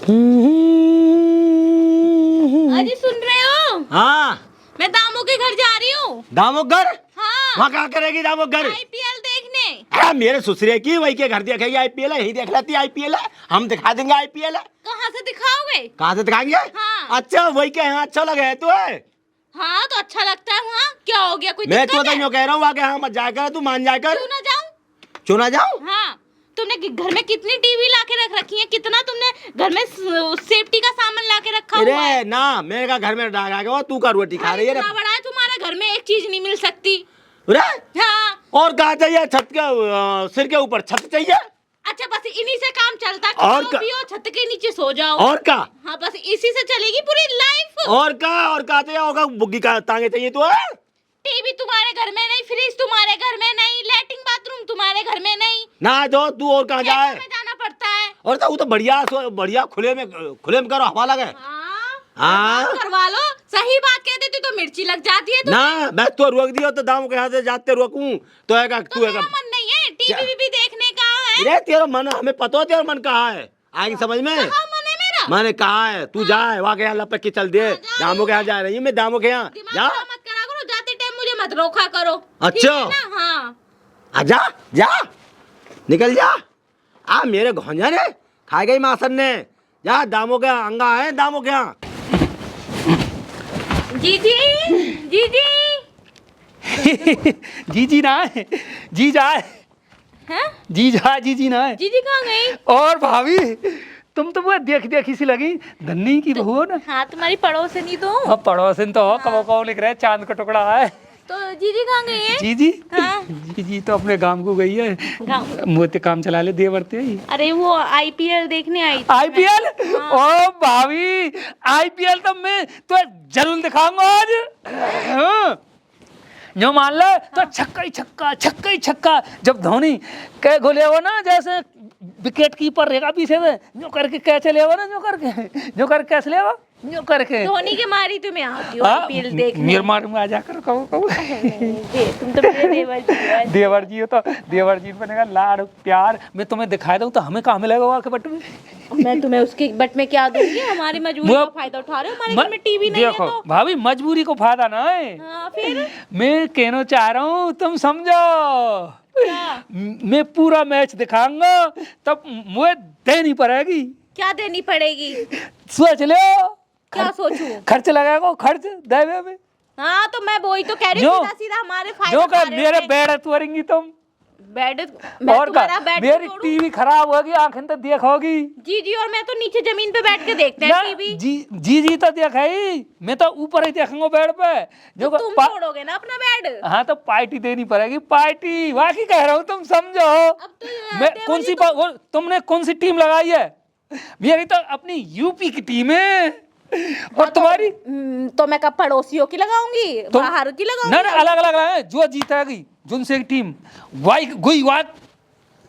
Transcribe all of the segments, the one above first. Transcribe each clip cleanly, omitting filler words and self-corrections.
अजी सुन रहे हो? हाँ मैं दामू के घर जा रही हूँ। दामू घर? हाँ। वहाँ क्या करेगी दामू घर? आईपीएल देखने। मेरे ससुरे की वही के घर देखेगी आईपीएल है, यही देख लेती आईपीएल है, हम दिखा देंगे आईपीएल है। कहाँ से दिखाओगे? कहाँ से दिखाएंगे? हाँ। अच्छा वही के यहाँ अच्छा लगे है तुम्हें? हाँ तो अच्छा लगता है वहाँ, क्या हो गया, कोई मैं तो दिक्कत है? यूँ कह रहा हूँ आगे हाँ मत जाया कर, तू मान जाया कर। क्यों ना जाऊँ? क्यों ना जाऊँ? हाँ, तुमने घर में कितनी टीवी लाके रख रखी है, कितना तुमने घर में सेफ्टी का सामान लाके रखा हुआ है? अरे ना मेरे का घर में डाल गया, तू का रोटी खा रही है। इतना बड़ा है तुम्हारा घर में, एक चीज नहीं मिल सकती। हाँ। और कहाँ चाहिए? छत के सिर के ऊपर छत चाहिए। अच्छा बस इन्हीं से काम चलता है, और खाओ पियो, छत के नीचे सो जाओ। और का? हाँ बस इसी से चलेगी पूरी लाइफ। और का चाहिए होगा? बुग्गी का टांगे चाहिए तो है? टीवी तुम्हारे घर में नहीं, फ्रिज तुम्हारे घर में नहीं, लैट्रिन बाथरूम तुम्हारे घर में नहीं। ना तो तू और कहाँ जाए? में जाना पड़ता है। और तो वो तो बढ़िया खुले में करो, हवा लगे। हाँ करवा लो। सही बात कह देती तो मिर्ची लग जाती है ना मैं तो रोक दियो तो दाम के यहाँ से जाते रोकूं तो है का तो तू है मेरा का? मन नहीं है टीवी भी देखने का है। अरे तेरा मन हमें पता है, तेरा मन कहाँ है आएगी समझ में? कहाँ मन है मेरा? मैंने कहा है तू जाए वहाँ के यहाँ लपक के चल दे। दामों के यहाँ जा रही है, मैं दामों के यहाँ दिमाग जा। खराब मत करा करो, जाते टाइम मुझे मत रोका करो। अच्छा। ठीक है ना? हाँ जा जा निकल जा। मेरे घोंजा ने खाई गई मासन ने। जा दामों के अंगा है दामों के यहाँ। जीजी जीजी जीजी ना है, जी जाए हैं? जीजी ना है। जीजी कहाँ गई? और भाभी तुम तो वो देखी सी लगी, धन्नी की बहू हो ना। हाँ तुम्हारी पड़ोसनी तो हूँ। अब पड़ोसन तो हो, कबो लिख रहे चांद का टुकड़ा है। तो जीजी कहाँ गई है? जीजी हाँ। जीजी तो अपने गांव को गई है, गाँव? मोते काम चला ले देवरते ही। अरे वो आईपीएल देखने आई थी। आईपीएल? हाँ। ओ भाभी आईपीएल तो मैं तो जरूर दिखाऊंगा आज। हाँ। जो मान लो तो छक्का ही छक्का जब धोनी कह गोले हो ना, जैसे विकेट कीपर रहेगा पीछे से, जो करके कैसे ले ना, जो करके कैसे ले जो करके धोनी के मारी तुम्हें आती हो आईपीएल देखने। मेरे मार में आ जाकर कहो तुम तो मेरे देवर जी हो। देवर जी हो तो देवर जी बनेगा लाड़ प्यार। मैं तुम्हें दिखा दूं तो हमें कहाँ मिलेगा वहाँ के बट में? मैं तुम्हें उसके बट में क्या दूंगी? हमारी मजबूरी का फायदा उठा रहे हो, हमारे घर में टीवी नहीं है देखो तो। भाभी मजबूरी को फायदा ना है। हाँ फिर मैं कहना चाह रहा हूँ तुम समझो। क्या? मैं पूरा मैच दिखाऊंगा तब मुझे देनी पड़ेगी। क्या देनी पड़ेगी? सोच लो क्या सोचूं? खर्च लगाएगा, खर्च देवे में। हाँ तो मैं वही तो कह रही हूँ, सीधा हमारे फायदे जो उठा रहे मेरे हो। बेड तुरेंगी तुम। बेड मैं और तुम्हारा का बेड मेरी तोड़ूं? टीवी खराब होगी, आंखें तो देखोगी। जी और मैं तो नीचे जमीन पे बैठ के देखते हैं टीवी। जी तो देखा ही, मैं तो ऊपर ही देखूंगा बेड पे। जो तो तुम तोड़ोगे ना अपना बेड। हाँ तो पार्टी देनी पड़ेगी, पार्टी वाकई कह रहा हूँ तुम समझो। अब तो मैं कौन सी तुमने कौन सी टीम लगाई है? मेरी तो अपनी यूपी की टीम है। और तुम्हारी तो मैं कब पड़ोसियों की लगाऊंगी, बाहर की लगाऊंगी? ना अलग अलग है, जो जीतेगी जिनसे टीम वाई गुई वाट।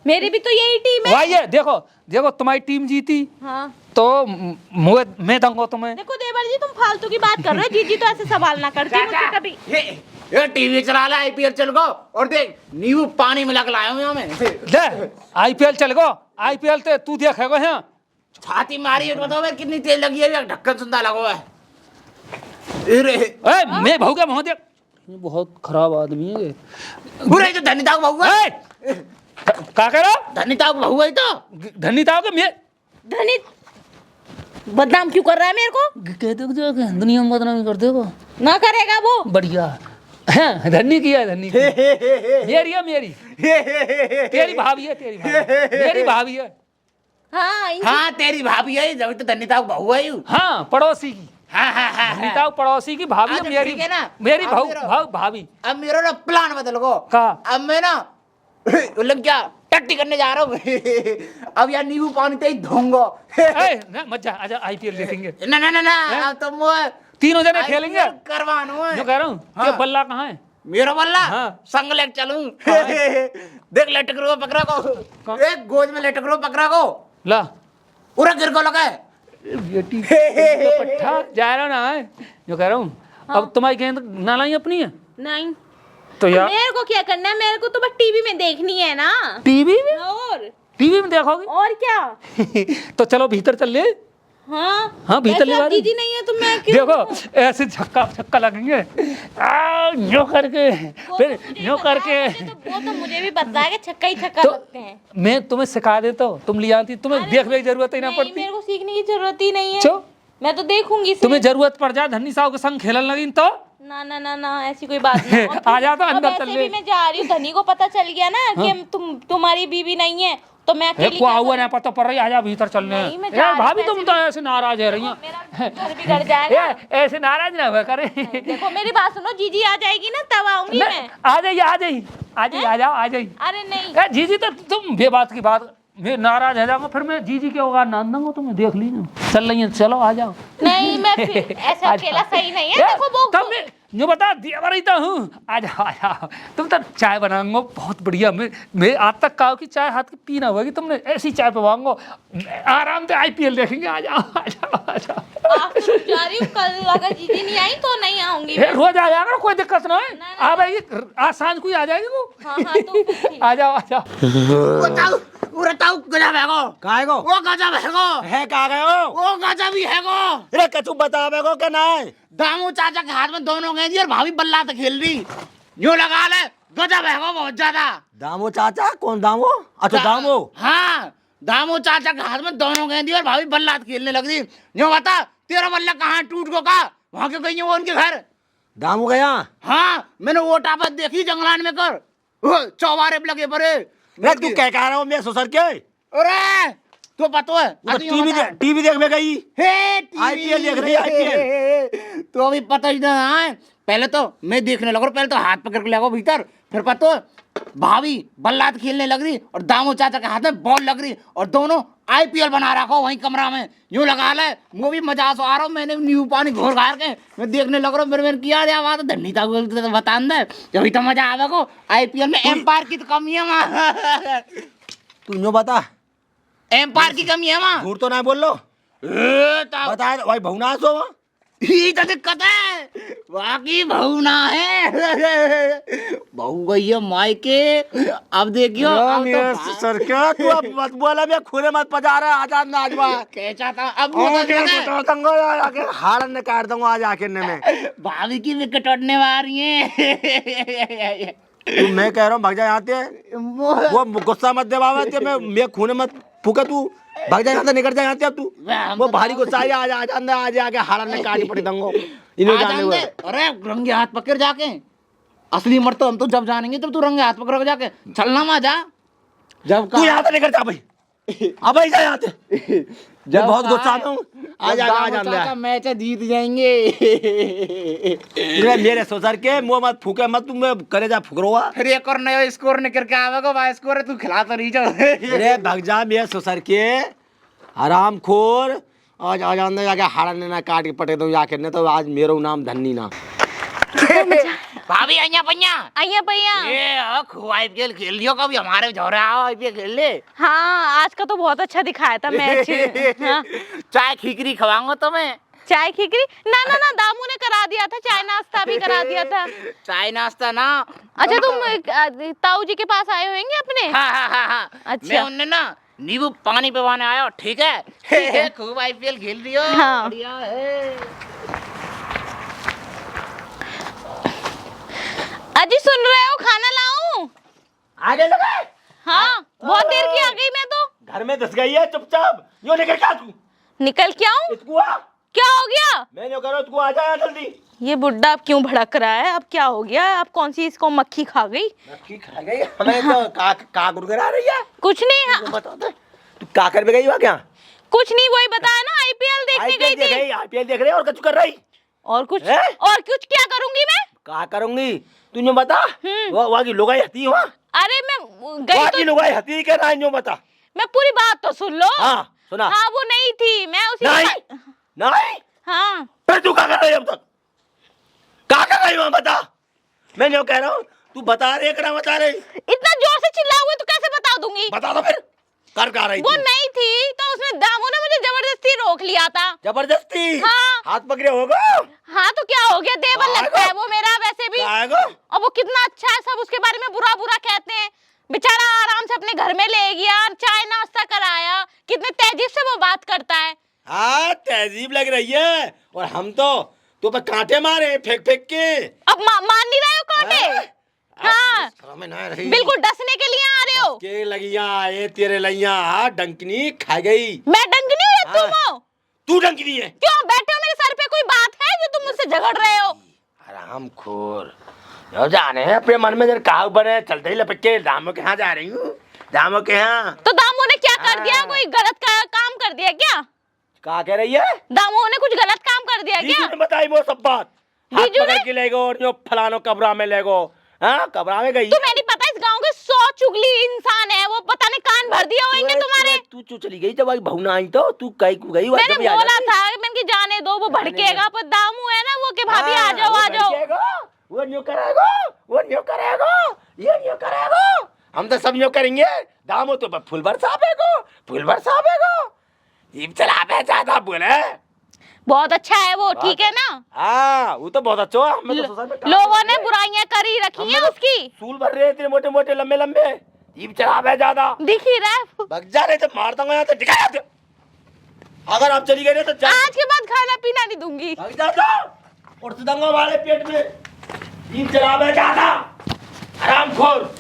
मेरी भी तो यही टीम है। वाई है, देखो तुम्हारी टीम जीती। हाँ तो मैं दूंगा तुम्हें। देखो देवर जी तुम फालतू की बात कर रहे हो, जीजी तो ऐसे सवाल ना करती मुझसे कभी। ये टीवी चला ला आईपीएल चल गो और देख नींबू पानी में लग लाया हूँ यहाँ में। ले आईपीएल चल गो, आईपीएल ते तू देखेगा यहाँ। छाती मारी है बताओ मैं कितनी तेज लगी है, ढक्कन सुंदर लगा है। मैं भाऊ क्या देख, ये बहुत खराब आदमी है। बुरे तो धनीता को बहुआ है। क्या कह रहा? धनीता को बहुआ है तो धनीता के मैं धनी बदनाम क्यों कर रहा है मेरे को? कह दो दुनिया में बदनामी कर देगा ना करेगा वो। बढ़िया है, धनी की है, धनी की मेरी है, मेरी तेरी भाभी है, मेरी भाभी है। हाँ तेरी भाभी है, जब तो धनीता को बहुआ है। हाँ पड़ोसी की। हाँ धनीता पड़ोसी की भाभी है मेरी है ना, मेरी भाभी। अब मेरा ना प्लान बदल गो। अब मैं ना मतलब क्या टट्टी करने जा रहा हूँ। अब यार नींबू पानी तो ही धोंगो। मजा आजा, आईपीएल देखेंगे। ना तुम तीनों जने खेलेंगे। करवानो है जो कह रहा हूँ कि बल्ला कहाँ है? मेरा बल्ला हाँ। संग लेक चलूं। देख लटक रो पकड़ा को, एक गोद में लटक रो पकड़ा को ला पूरा गिर को लगा है। बेटी पट्टा जा रहा ना है, जो कह रहा हूँ। अब तुम्हारी गेंद ना लाई अपनी है नहीं तो यार मेरे को क्या करना है, मेरे को तो बस टीवी में देखनी है ना। टीवी में? और टीवी में देखोगे? और क्या? तो चलो भीतर चल ले। हाँ भीतर ले आप आ रही। दीदी नहीं है तो मैं क्यों देखो ऐसे छक्का लगेंगे यूं करके फिर यूं करके। वो तो मुझे भी पता है कि छक्का ही छक्का तो लगते हैं। मैं तुम्हें सिखा देता हूँ, तुम ले आती, तुम्हें देख की जरूरत ही ना नहीं, पड़ती। मेरे को सीखने की जरूरत ही नहीं है। चो मैं तो देखूंगी सिर्फ। तुम्हें जरूरत पड़ जाए धन्नी साहब के संग खेलन लगी तो ना ना ना ना ऐसी कोई बात नहीं। आ जा तो अंदर अब चल ऐसे ले। भी मैं जा रही हूँ, धनी को पता चल गया ना कि तुम्हारी बीवी नहीं है तो मैं अकेली को क्या हुआ करूं? ना पता पड़ रही, आजा भीतर चलने। नहीं, मैं जा रही भाभी हूँ, तुम तो ऐसे नाराज है रही मेरा घर बिगड़ जाएगा। ऐसे नाराज ना हुआ करे। देखो मेरी बात सुनो, जीजी आ जाएगी ना तब आऊंगी मैं। आ जाइए आ जाइए आ जाइए आ जाओ आ जाइए। अरे नहीं जीजी तो तुम बेबात की बात, मैं नाराज हो जाऊंगा फिर मैं जीजी के होगा नान दूंगा, तुम्हें देख लीजिए। चल रही है, चलो आ जाओ। नहीं मैं फिर ऐसा अकेला सही नहीं है। देखो वो तब मैं जो बता दिया रही हूँ, आ जाओ आ जाओ। तुम तो चाय बनाऊंगा बहुत बढ़िया। मैं आज तक कहा कि चाय हाथ की पीना होगी, तुमने ऐसी चाय पवाऊंगा, आराम से IPL देखेंगे। आ जाओ आ जाओ आ जाओ। आप तो रुक जा रही हूँ, कल अगर जीजी नहीं आई तो नहीं आऊंगी मैं। रोज आ जाएगा, कोई दिक्कत ना है। आ भाई आज सांझ को ही आ जाएगी वो। हाँ हाँ तो फिर ठीक। आ जाओ आ जाओ। उड़ताऊ गजब है गो, काहे गो वो गजब है कहा गए हो वो गजब ही है गो। अरे कछु बता मेरे को क्या ना है। दामू चाचा के हाथ में दोनों गेंदी और भाभी बल्ला तो खेल रही, यूं लगा ले गजब है गो बहुत ज्यादा। दामू चाचा कौन दामू? अच्छा दामू, हाँ दामू चाचा के हाथ में दोनों गेंदी और भाभी बल्ला खेलने लग रही। यूं बता तेरा बल्ला कहाँ टूट गो का, वहाँ क्यों गई है वो उनके घर? दामू गया, हाँ मैंने वो टापत देखी जंगलान में कर चौबारे पे लगे पड़े। तू क्या कह रहा हो मैं ससुर के? अरे तो पता है टीवी देख में गई IPL देख रही है IPL। तो अभी पता ही ना है, पहले तो मैं देखने लगा, पहले तो हाथ पकड़ के लगा भीतर, फिर पता है भाभी बल्लात खेलने लग रही और दामू चाचा के हाथ में बॉल लग रही और दोनों IPL बना रखा वहीं कमरा में, यूं लगा ले वो भी मजा आ रहा हूँ। मैंने नींबू पानी घोर घार के मैं देखने लग रहा हूँ। मैंने किया दिया बात धन्नी था बता दे जब तो मजा आवे को IPL में। एम्पायर की तो कमी है वहाँ। तू नो बता एम्पायर की कमी है वहाँ, झूठ तो ना बोल लो। बता भाई भवना सो ये तो दिक्कत है, बाकी भवना है बहू गई है मायके। अब देखियो तो सर क्या तू अब मत बोला, मैं खुले मत पजा रहा आजाद ना आजवा कैसा था। अब आके हाड़ ने काट दूंगा आज आखिर में। भाभी की विकेट उड़ने वाली है। तू मैं कह रहा हूँ भग जा यहाँ से, वो गुस्सा मत दे बाबा, मैं खूने मत फूका, तू भाग जा यहाँ से, निकल जा यहाँ से। अब तू वो भारी गुस्सा है, आज आके हाड़ा ने काट पड़ी दंगो इन्हों जाने हुए। अरे रंगे हाथ पकड़ जाके असली मर्द तो हम तो जब जानेंगे तब तू रंगे हाथ पकड़ के जाके चलना मा जा। जब तू यहाँ से निकल जा भाई, अब जा यहाँ से, जब बहुत गुस्सा में हूँ आ जा मैच जीत जाएंगे। मेरे ससुर के मुंह मत फूके मत, तुम करे जा फुकरोवा। फिर एक और नया स्कोर निकल के आवेगा, भाई स्कोर है तू खिला तो नहीं जा। अरे भग जा मेरे ससुर के आराम खोर, आज आ जाने जाके हाड़ा ने ना काट के पटे दो जाके, ने तो आज मेरो नाम धन्नी ना। भाभी आइया भैया ये खूब IPL खेल लियो, कभी हमारे झोरे आओ IPL खेल ले। हाँ आज का तो बहुत अच्छा दिखाया था मैच। हाँ। चाय खिचड़ी खवाऊंगा तुम्हें। चाय खिचड़ी ना ना ना, दामू ने करा दिया था, चाय नाश्ता भी करा दिया था। चाय नाश्ता ना, अच्छा तुम ताऊ जी के पास आए होंगे अपने? हाँ। अच्छा मैं उन्हें ना नींबू पानी पिवाने आया, ठीक है खूब IPL खेल रही हो। हाँ। बढ़िया है। अजी सुन रहे हो, खाना लाऊं? आगे लगा। हाँ बहुत देर की आ गई मैं तो। घर में घुस गई है चुपचाप, यो निकल क्या तू? निकल क्या हूँ? इसको आ। क्या हो गया? मैं जो करो तू आ जा जल्दी। ये बुड्ढा अब क्यों भड़क रहा है? अब क्या हो गया? अब कौन सी इसको मक्खी खा गई? मक्खी खा गई हमें तो का गुरगुरा रही है। कुछ नहीं। हाँ। बता दे तू का कर भी गई हो क्या? कुछ नहीं, वही बताया ना IPL देखने गई थी। IPL देख रही और कुछ कर रही? और कुछ क्या करूंगी मैं? का करूंगी तू बता। वो वहाँ की लुगाई हती है वहाँ? अरे मैं गई तो लुगाई हती के ना जो बता। मैं पूरी बात तो सुन लो। हाँ सुना। हाँ वो नहीं थी, मैं उसी नहीं। हाँ फिर तू क्या कर रही है अब तक? क्या कर रही वहाँ बता। मैं जो कह रहा हूँ तू बता रही है, बता रही। इतना जोर से चिल्लाओगे तो कैसे बता दूंगी? बता दो फिर। कर क्या रही? वो नहीं थी तो उसने दामू ने मुझे जबरदस्ती रोक लिया था। जबरदस्ती? हाँ। हाथ पकड़े होगा? हाँ तो क्या हो गया, देवर लगता है वो मेरा वैसे भी। और वो कितना अच्छा है, सब उसके बारे में बुरा कहते हैं। बेचारा आराम से अपने घर में ले गया, चाय नाश्ता कराया, कितने तेजी से वो बात करता है। हाँ तहजीब लग रही है। और हम तो पे कांटे मारे फेंक फेंक के। अब मान नहीं रहे हो कांटे? हाँ बिल्कुल डसने के लिए आ रहे हो। के लगिया आए तेरे लइया डंकनी खा गई। मैं डंकनी हूँ या तुम हो? तू डंकनी है। क्यों बैठे हो मेरे सर पे? कोई बात है जो तुम मुझसे झगड़ रहे हो? हराम खोर जाने हैं अपने मन में जर काव बने चलते ही लपट के दामों के यहाँ जा रही हूँ। दामों के यहाँ तो दामों ने क्या कर दिया? कोई गलत काम कर दिया क्या? क्या कह रही है? दामों ने कुछ गलत काम कर दिया क्या? ने बताई वो सब बात। हाथ जीजू पकड़ के ले गो और जो फलानो कब्रा में ले गो। हाँ कब्रा में गई। तुम्हें नहीं पता इस गांव के 100 चुगली इंसान है, वो पता नहीं कान भर दिया होंगे तुम्हारे। तू चली गई जब भाऊ ना आई तो तू कहीं को गई। मैंने बोला था मैंने कि जाने दो, वो भड़केगा। पर दामू है ना वो कि भाभी आ जाओ आ जाओ। वो न्यू करेगा, वो न्यू करेगा, ये न्यू करेगा। हम तो सब न्यू करेंगे। दामू तो फुल बरसावेगो, फुल बरसावेगो। ये चला बे ज्यादा बोले। बहुत अच्छा है वो, ठीक है ना? हाँ वो तो बहुत अच्छा है। हमें तो सोसाइटी में लोगों ने बुराइयां करी रखी हैं उसकी। सूल भर रहे इतने मोटे मोटे लंबे लंबे। ये चला बे ज्यादा दिख ही रहा है। भग जा रहे तो मार दूंगा यहाँ तो दिखाया दे। अगर आप चली गई तो आज के बाद खाना पीना नहीं दूंगी। भग जा तो उठ दूंगा वाले पेट में। ये चला बे ज्यादा हरामखोर।